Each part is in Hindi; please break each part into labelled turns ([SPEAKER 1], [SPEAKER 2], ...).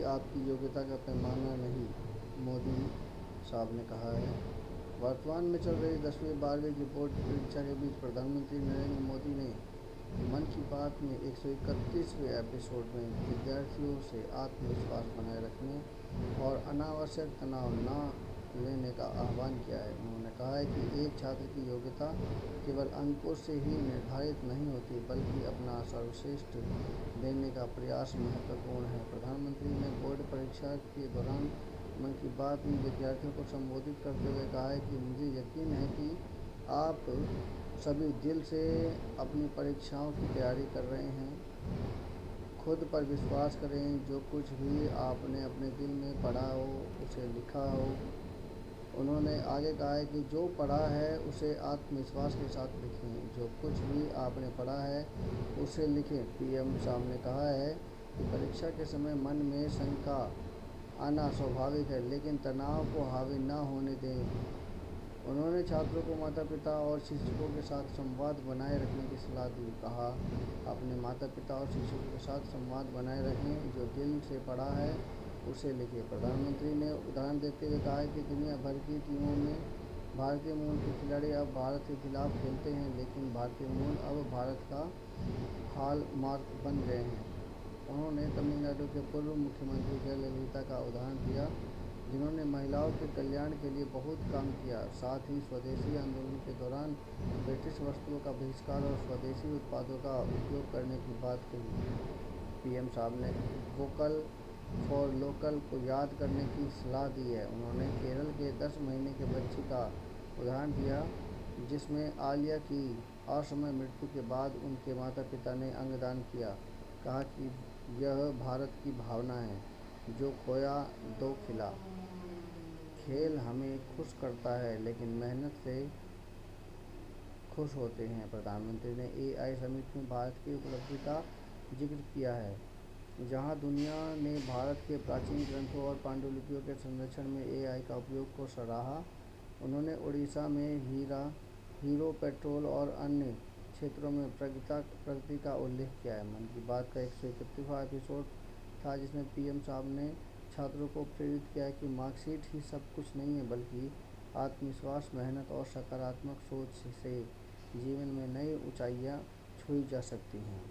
[SPEAKER 1] आपकी योग्यता का पैमाना नहीं, मोदी साहब ने कहा है। वर्तमान में चल रही 10वीं 12वीं की बोर्ड की परीक्षा के बीच प्रधानमंत्री नरेंद्र मोदी ने मन की बात में 131वें एपिसोड में विद्यार्थियों से आत्मविश्वास बनाए रखने और अनावश्यक तनाव न लेने का आह्वान किया है। उन्होंने कहा है कि एक छात्र की योग्यता केवल अंकों से ही निर्धारित नहीं होती, बल्कि अपना सर्वश्रेष्ठ देने का प्रयास महत्वपूर्ण है। प्रधानमंत्री ने बोर्ड परीक्षा के दौरान मन की बात में विद्यार्थियों को संबोधित करते हुए कहा है कि मुझे यकीन है कि आप सभी दिल से अपनी परीक्षाओं की तैयारी कर रहे हैं। खुद पर विश्वास करें, जो कुछ भी आपने अपने दिल में पढ़ा हो उसे लिखा हो। उन्होंने आगे कहा है कि जो पढ़ा है उसे आत्मविश्वास के साथ लिखें, जो कुछ भी आपने पढ़ा है उसे लिखें। पीएम साहब ने कहा है कि परीक्षा के समय मन में शंका आना स्वाभाविक है, लेकिन तनाव को हावी न होने दें। उन्होंने छात्रों को माता पिता और शिक्षकों के साथ संवाद बनाए रखने की सलाह दी। कहा, अपने माता पिता और शिक्षकों के साथ संवाद बनाए रखें, जो दिल से पढ़ा है उसे लिखें। प्रधानमंत्री ने उदाहरण देते हुए कहा कि दुनिया भर की टीमों में भारतीय मूल के खिलाड़ी अब भारत के खिलाफ खेलते हैं, लेकिन भारतीय मूल अब भारत का हॉलमार्क बन गए हैं। उन्होंने तमिलनाडु के पूर्व मुख्यमंत्री जयललिता का उदाहरण दिया, जिन्होंने महिलाओं के कल्याण के लिए बहुत काम किया। साथ ही स्वदेशी आंदोलन के दौरान ब्रिटिश वस्तुओं का बहिष्कार और स्वदेशी उत्पादों का उपयोग करने की बात कही। पीएम साहब ने वोकल फॉर लोकल को याद करने की सलाह दी है। उन्होंने केरल के 10 महीने के बच्चे का उदाहरण दिया, जिसमें आलिया की असमय मृत्यु के बाद उनके माता पिता ने अंगदान किया। कहा कि यह भारत की भावना है, जो खोया दो खिला। खेल हमें खुश करता है, लेकिन मेहनत से खुश होते हैं। प्रधानमंत्री ने एआई समिट में भारत की उपलब्धि का जिक्र किया है, जहां दुनिया ने भारत के प्राचीन ग्रंथों और पांडुलिपियों के संरक्षण में एआई का उपयोग को सराहा। उन्होंने उड़ीसा में हीरो पेट्रोल और अन्य क्षेत्रों में प्रगति का उल्लेख किया है। मन की बात का 131वां एपिसोड था, जिसमें पीएम साहब ने छात्रों को प्रेरित किया कि मार्कशीट ही सब कुछ नहीं है, बल्कि आत्मविश्वास, मेहनत और सकारात्मक सोच से जीवन में नई ऊंचाइयां छुई जा सकती हैं।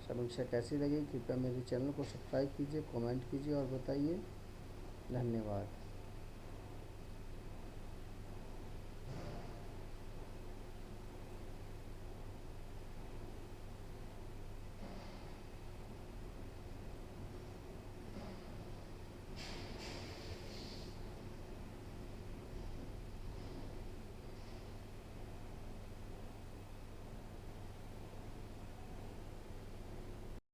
[SPEAKER 1] समीक्षा कैसी लगी? कृपया मेरे चैनल को सब्सक्राइब कीजिए, कमेंट कीजिए और बताइए। धन्यवाद।